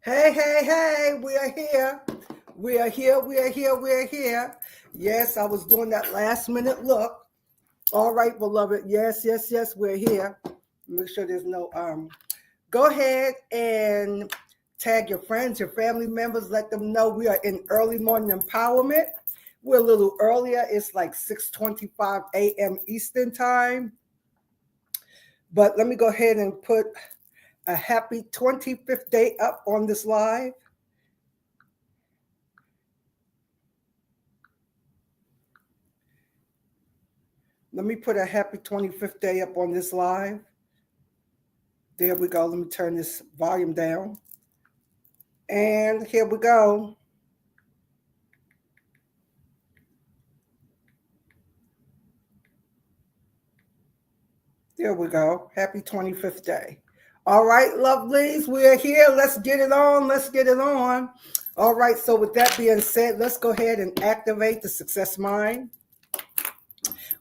Hey, hey, hey, we are here. We are here, we are here, we are here. Yes, I was doing that last minute look. All right, beloved. Yes, yes, yes, we're here. Make sure there's no go ahead and tag your friends, your family members, let them know we are in early morning empowerment. We're a little earlier. It's like 6:25 a.m. Eastern time. But let me go ahead and put a happy 25th day up on this live. Let me put a happy 25th day up on this live. There we go. Let me turn this volume down. And here we go. There we go. Happy 25th day. All right, lovelies, we are here. Let's get it on. Let's get it on. All right, so with that being said, let's go ahead and activate the success mind.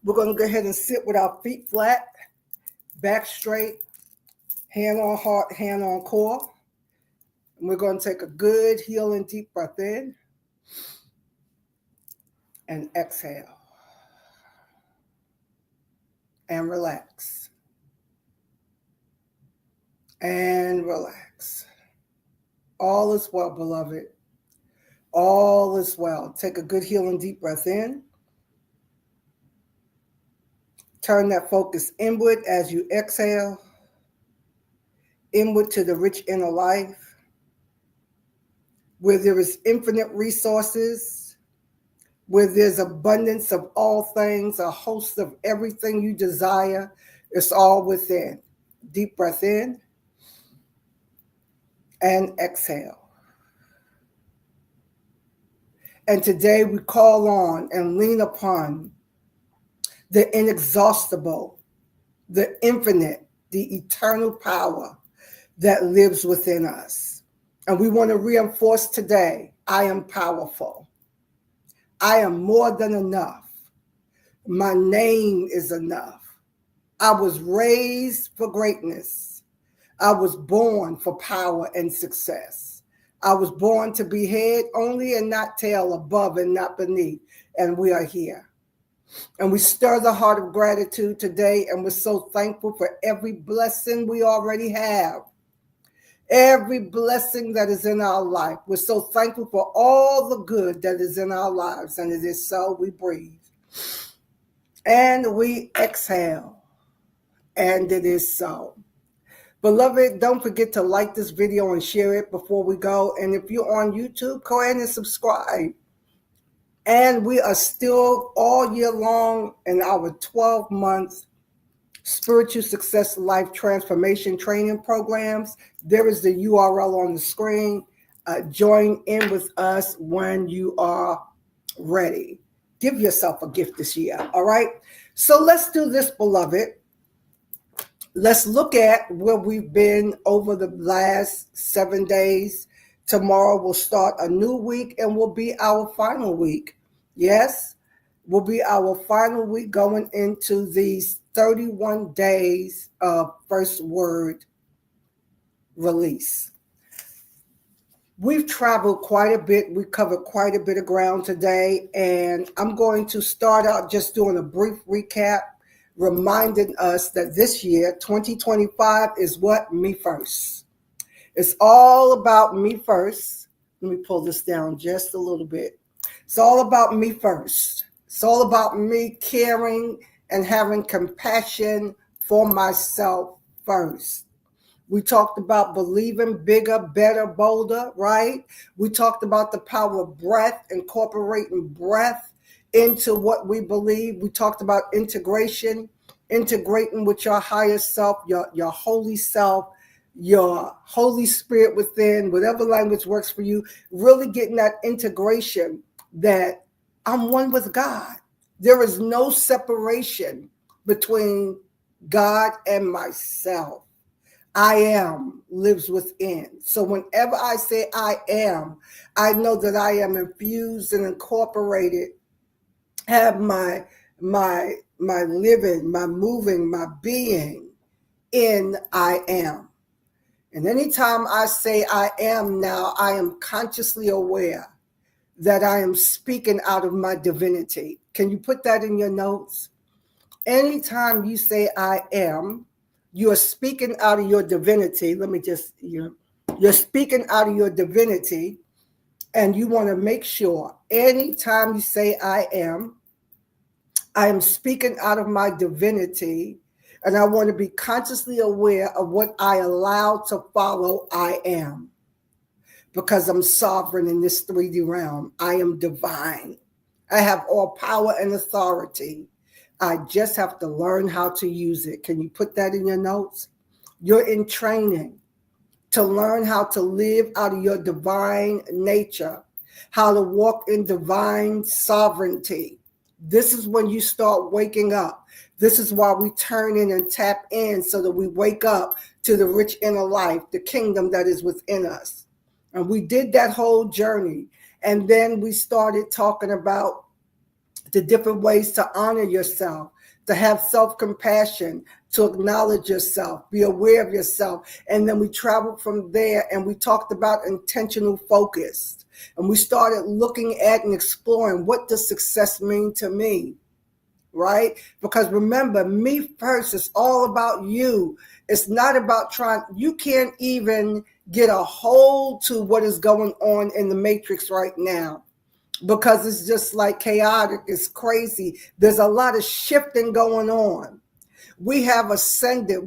We're going to go ahead and sit with our feet flat, back straight, hand on heart, hand on core. And we're going to take a good, healing, deep breath in and exhale. And relax. And relax. All is well, beloved. All is well. Take a good healing deep breath in. Turn that focus inward as you exhale. Inward to the rich inner life, where there is infinite resources, where there's abundance of all things, a host of everything you desire. It's all within. Deep breath in and exhale. And today we call on and lean upon the inexhaustible, the infinite, the eternal power that lives within us. And we want to reinforce today, I am powerful. I am more than enough. My name is enough. I was raised for greatness. I was born for power and success. I was born to be head only and not tail, above and not beneath. And we are here. And we stir the heart of gratitude today. And we're so thankful for every blessing we already have. Every blessing that is in our life. We're so thankful for all the good that is in our lives. And it is so. We breathe. And we exhale. And it is so. Beloved, don't forget to like this video and share it before we go. And if you're on YouTube, go ahead and subscribe. And we are still all year long in our 12-month Spiritual Success Life Transformation Training Programs. There is the URL on the screen. Join in with us when you are ready. Give yourself a gift this year, all right? So let's do this, beloved. Let's look at where we've been over the last 7 days. Tomorrow we'll start a new week and will be our final week. Yes, will be our final week going into these 31 days of first word release. We've traveled quite a bit. We covered quite a bit of ground today, and I'm going to start out just doing a brief recap, reminding us that this year, 2025, is what? Me first. It's all about me first. Let me pull this down just a little bit. It's all about me first. It's all about me caring and having compassion for myself first. We talked about believing bigger, better, bolder, right? We talked about the power of breath, incorporating breath into what we believe. We talked about integration, integrating with your higher self, your holy self, your Holy Spirit within, whatever language works for you, really getting that integration that I'm one with God. There is no separation between God and myself. I am lives within. So whenever I say I am, I know that I am infused and incorporated, have my living, my moving, my being in I am. And anytime I say I am now, I am consciously aware that I am speaking out of my divinity. Can you put that in your notes? Anytime you say I am, you're speaking out of your divinity. You're speaking out of your divinity, and you want to make sure anytime you say I am speaking out of my divinity, and I want to be consciously aware of what I allow to follow I am. Because I'm sovereign in this 3D realm. I am divine. I have all power and authority. I just have to learn how to use it. Can you put that in your notes? You're in training to learn how to live out of your divine nature, how to walk in divine sovereignty. This is when you start waking up. This is why we turn in and tap in so that we wake up to the rich inner life, the kingdom that is within us. And we did that whole journey. And then we started talking about the different ways to honor yourself, to have self-compassion, to acknowledge yourself, be aware of yourself. And then we traveled from there and we talked about intentional focus. And we started looking at and exploring, what does success mean to me? Right? Because remember, me first is all about you. It's not about you can't even get a hold to what is going on in the matrix right now, because it's just like chaotic. It's crazy. There's a lot of shifting going on. We have ascended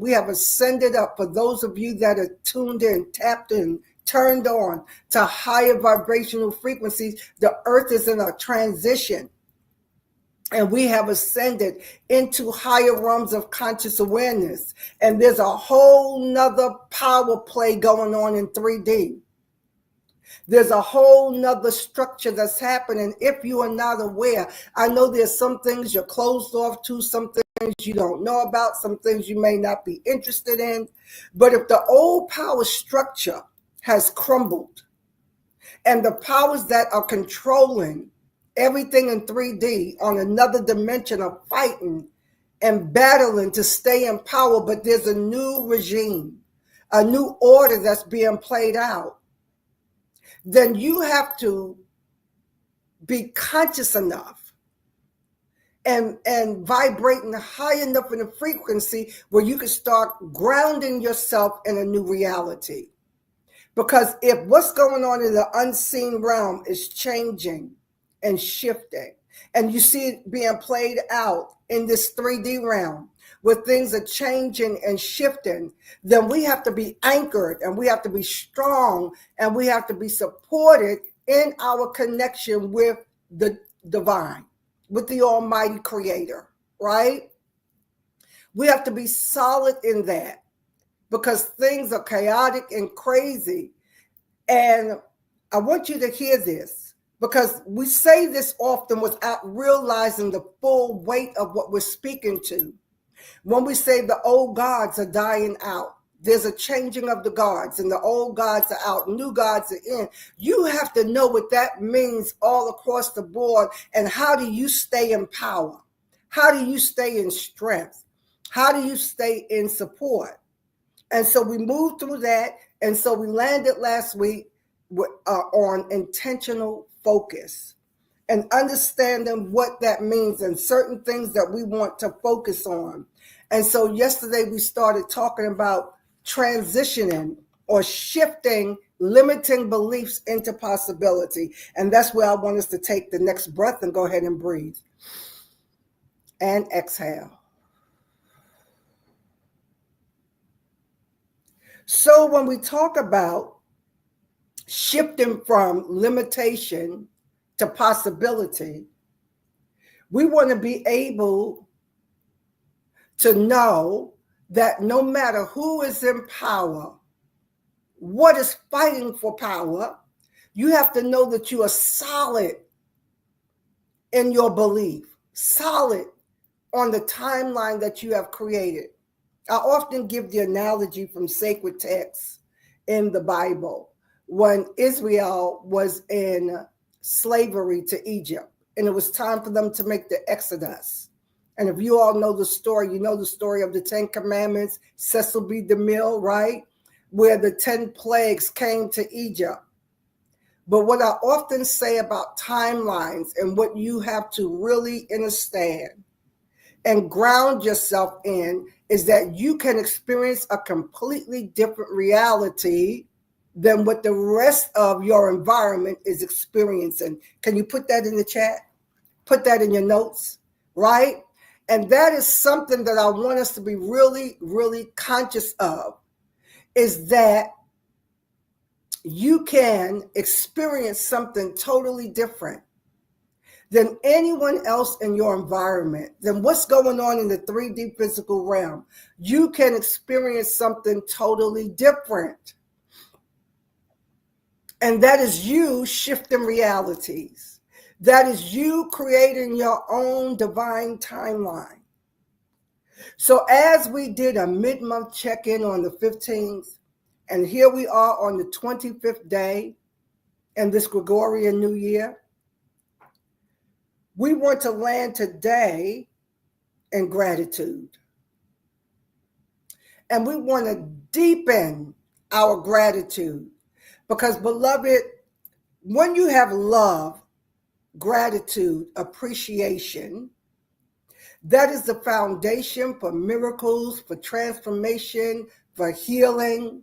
up. For those of you that are tuned in, tapped in, turned on to higher vibrational frequencies, the earth is in a transition. And we have ascended into higher realms of conscious awareness. And there's a whole nother power play going on in 3D. There's a whole nother structure that's happening if you are not aware. I know there's some things you're closed off to, some things you don't know about, some things you may not be interested in. But if the old power structure has crumbled and the powers that are controlling everything in 3D on another dimension are fighting and battling to stay in power, but there's a new regime, a new order that's being played out, then you have to be conscious enough and vibrating high enough in a frequency where you can start grounding yourself in a new reality. Because if what's going on in the unseen realm is changing and shifting, and you see it being played out in this 3D realm where things are changing and shifting, then we have to be anchored and we have to be strong and we have to be supported in our connection with the divine, with the almighty creator, right? We have to be solid in that because things are chaotic and crazy. And I want you to hear this, because we say this often without realizing the full weight of what we're speaking to. When we say the old gods are dying out, there's a changing of the gods and the old gods are out, new gods are in. You have to know what that means all across the board. And how do you stay in power? How do you stay in strength? How do you stay in support? And so we moved through that. And so we landed last week on intentional focus and understanding what that means and certain things that we want to focus on. And so yesterday we started talking about transitioning or shifting limiting beliefs into possibility. And that's where I want us to take the next breath and go ahead and breathe. And exhale. So when we talk about shifting from limitation to possibility, we want to be able to know that no matter who is in power, what is fighting for power, you have to know that you are solid in your belief, solid on the timeline that you have created. I often give the analogy from sacred texts in the Bible when Israel was in slavery to Egypt and it was time for them to make the Exodus. And if you all know the story, you know the story of the 10 Commandments, Cecil B. DeMille, right? where the 10 plagues came to Egypt. But what I often say about timelines and what you have to really understand and ground yourself in is that you can experience a completely different reality than what the rest of your environment is experiencing. Can you put that in the chat? Put that in your notes, right? And that is something that I want us to be really, really conscious of, is that you can experience something totally different than anyone else in your environment, than what's going on in the 3D physical realm. You can experience something totally different. And that is you shifting realities. That is you creating your own divine timeline. So as we did a mid-month check-in on the 15th, and here we are on the 25th day in this Gregorian New Year, we want to land today in gratitude. And we want to deepen our gratitude because, beloved, when you have love, gratitude, appreciation, that is the foundation for miracles, for transformation, for healing,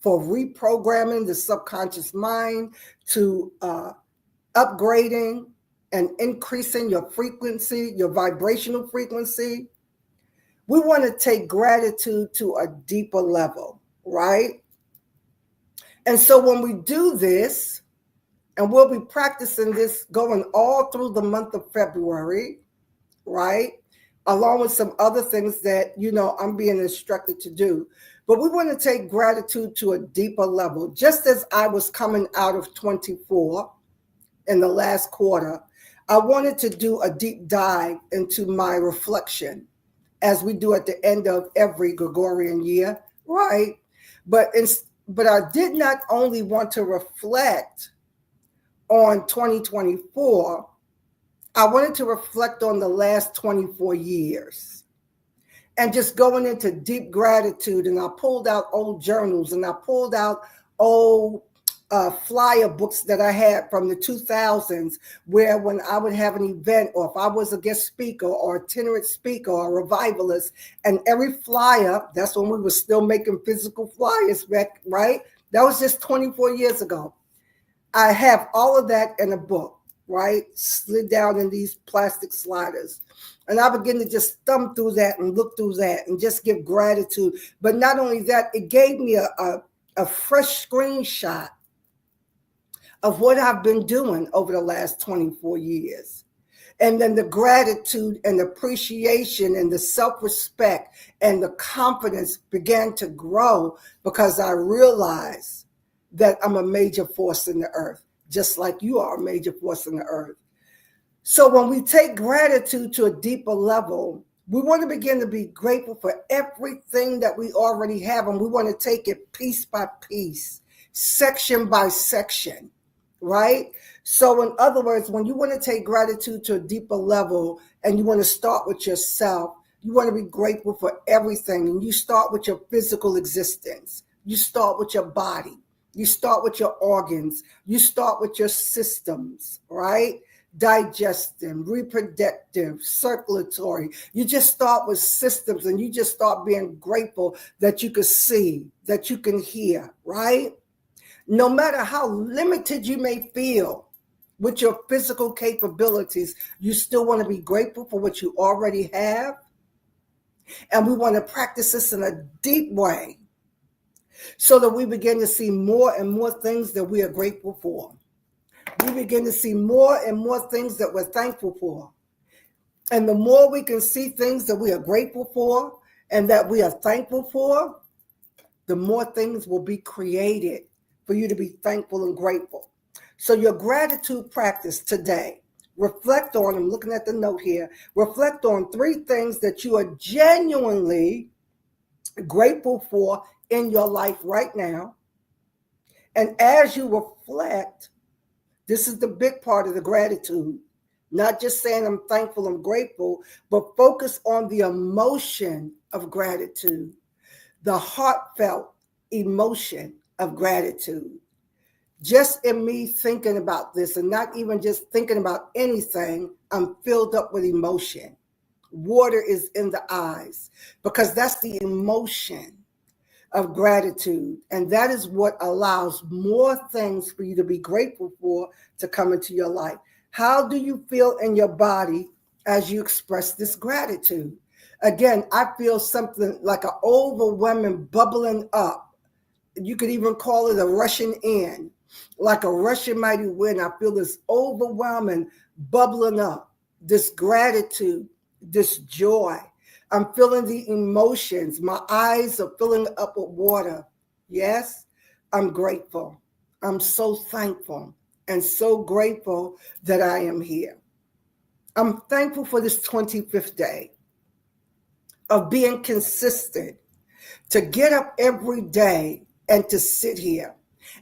for reprogramming the subconscious mind, to upgrading and increasing your frequency, your vibrational frequency. We want to take gratitude to a deeper level, right? And so when we do this, and we'll be practicing this going all through the month of February, right? Along with some other things that, I'm being instructed to do. But we want to take gratitude to a deeper level. Just as I was coming out of 24 in the last quarter, I wanted to do a deep dive into my reflection, as we do at the end of every Gregorian year, right? But I did not only want to reflect on 2024, I wanted to reflect on the last 24 years and just going into deep gratitude. And I pulled out old journals and I pulled out old flyer books that I had from the 2000s, where when I would have an event, or if I was a guest speaker or itinerant speaker or revivalist, and every flyer, that's when we were still making physical flyers back, right? That was just 24 years ago. I have all of that in a book, right? Slid down in these plastic sliders. And I begin to just thumb through that and look through that and just give gratitude. But not only that, it gave me a fresh screenshot of what I've been doing over the last 24 years. And then the gratitude and appreciation and the self-respect and the confidence began to grow because I realized that I'm a major force in the earth, just like you are a major force in the earth. So when we take gratitude to a deeper level, we want to begin to be grateful for everything that we already have, and we want to take it piece by piece, section by section. Right? So in other words, when you want to take gratitude to a deeper level and you want to start with yourself, you want to be grateful for everything. And you start with your physical existence. You start with your body. You start with your organs. You start with your systems, right? Digestive, reproductive, circulatory. You just start with systems and you just start being grateful that you can see, that you can hear, right? No matter how limited you may feel with your physical capabilities, you still want to be grateful for what you already have. And we want to practice this in a deep way so that we begin to see more and more things that we are grateful for. We begin to see more and more things that we're thankful for. And the more we can see things that we are grateful for and that we are thankful for, the more things will be created for you to be thankful and grateful. So your gratitude practice today, reflect on, I'm looking at the note here, reflect on 3 things that you are genuinely grateful for in your life right now. And as you reflect, this is the big part of the gratitude, not just saying I'm thankful, I'm grateful, but focus on the emotion of gratitude, the heartfelt emotion of gratitude. Just in me thinking about this, and not even just thinking about anything, I'm filled up with emotion. Water is in the eyes because that's the emotion of gratitude. And that is what allows more things for you to be grateful for to come into your life. How do you feel in your body as you express this gratitude? Again, I feel something like an overwhelming bubbling up. You could even call it a rushing in, like a rushing mighty wind. I feel this overwhelming bubbling up, this gratitude, this joy. I'm feeling the emotions. My eyes are filling up with water. Yes, I'm grateful. I'm so thankful and so grateful that I am here. I'm thankful for this 25th day of being consistent, to get up every day and to sit here.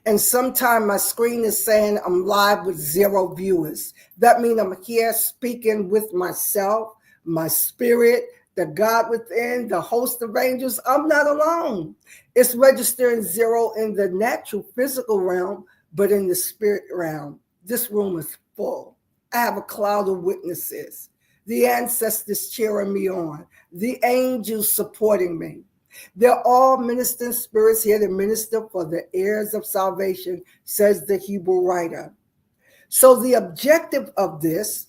And sometimes my screen is saying I'm live with 0 viewers. That means I'm here speaking with myself, my spirit, the God within, the host of angels. I'm not alone. It's registering 0 in the natural physical realm, but in the spirit realm, this room is full. I have a cloud of witnesses, the ancestors cheering me on, the angels supporting me. They're all ministering spirits here to minister for the heirs of salvation, says the Hebrew writer. So the objective of this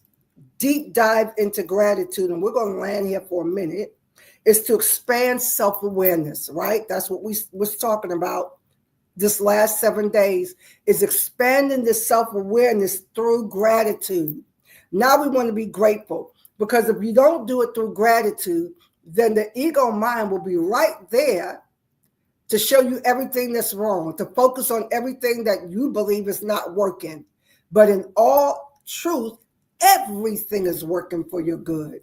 deep dive into gratitude, and we're going to land here for a minute, is to expand self-awareness, right? That's what we was talking about this last 7 days, is expanding the self-awareness through gratitude. Now we want to be grateful, because if you don't do it through gratitude, then the ego mind will be right there to show you everything that's wrong, to focus on everything that you believe is not working. But in all truth, everything is working for your good.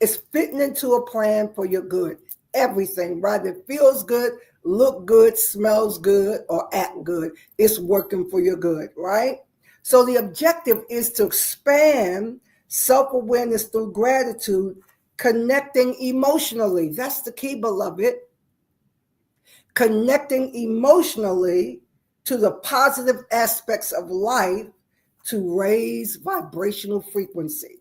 It's fitting into a plan for your good. Everything, whether it feels good, look good, smells good, or act good, it's working for your good, right? So the objective is to expand self-awareness through gratitude, connecting emotionally. That's the key, beloved. Connecting emotionally to the positive aspects of life to raise vibrational frequency.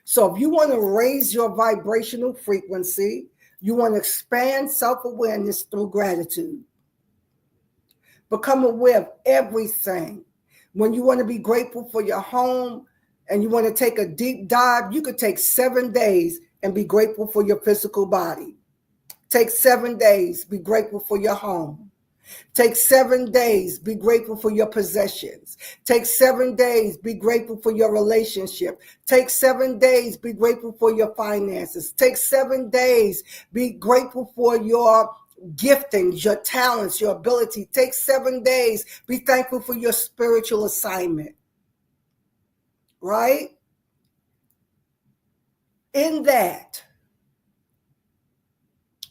So if you want to raise your vibrational frequency, you want to expand self-awareness through gratitude. Become aware of everything. When you want to be grateful for your home and you want to take a deep dive, you could take 7 days and be grateful for your physical body. Take 7 days, be grateful for your home. Take 7 days, be grateful for your possessions. Take 7 days, be grateful for your relationship. Take 7 days, be grateful for your finances. Take 7 days, be grateful for your giftings, your talents, your ability. Take 7 days, be thankful for your spiritual assignment. Right? In that,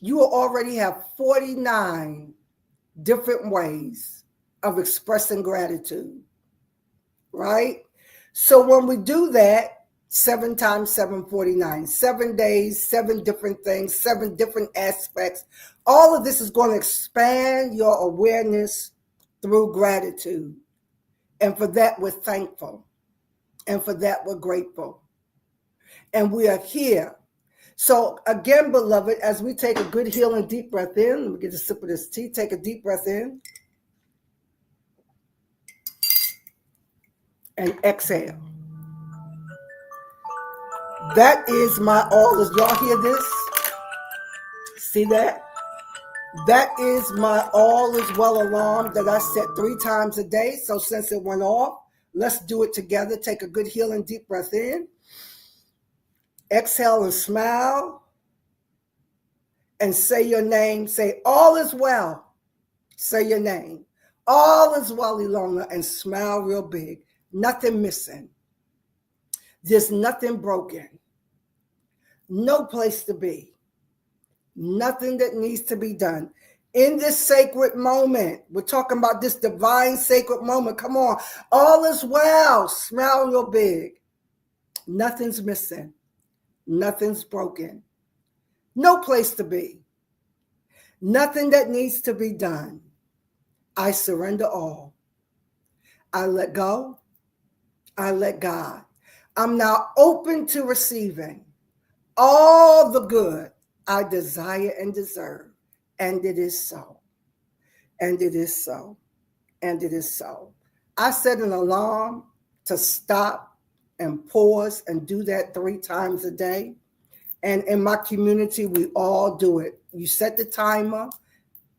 you will already have 49 different ways of expressing gratitude, right? So when we do that, 7 times 7, 49, 7 days, 7 different things, 7 different aspects. All of this is going to expand your awareness through gratitude. And for that, we're thankful. And for that, we're grateful. And we are here. So again, beloved, as we take a good healing deep breath in, let me get a sip of this tea. Take a deep breath in and exhale. That is my all. As y'all hear this? See that? That is my all is well alarm that I set 3 times a day. So since it went off, let's do it together. Take a good healing deep breath in. Exhale and smile. And say your name. Say, all is well. Say your name. All is well, Ilona, and smile real big. Nothing missing. There's nothing broken. No place to be. Nothing that needs to be done. In this sacred moment, we're talking about this divine sacred moment. Come on. All is well. Smile real big. Nothing's missing. Nothing's broken. No place to be. Nothing that needs to be done. I surrender all. I let go. I let God. I'm now open to receiving all the good I desire and deserve. And it is so. And it is so. And it is so. I set an alarm to stop and pause and do that 3 times a day. And in my community, we all do it. You set the timer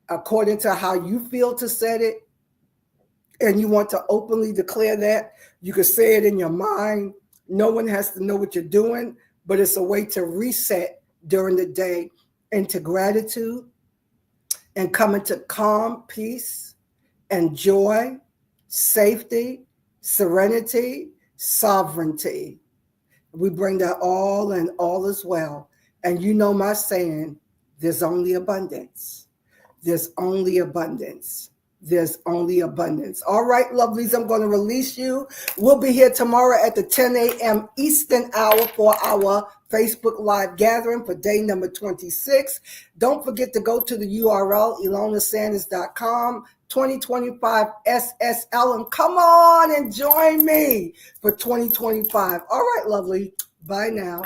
according to how you feel to set it, and you want to openly declare that. You can say it in your mind. No one has to know what you're doing, but it's a way to reset during the day into gratitude and come into calm, peace, and joy, safety, serenity, sovereignty. We bring that all, and all is well. And you know my saying, there's only abundance. There's only abundance. There's only abundance. All right, lovelies, I'm going to release you. We'll be here tomorrow at the 10 a.m. Eastern hour for our Facebook Live gathering for day number 26. Don't forget to go to the URL, ElonaSanders.com, 2025 SSL, and come on and join me for 2025. All right, lovely. Bye now.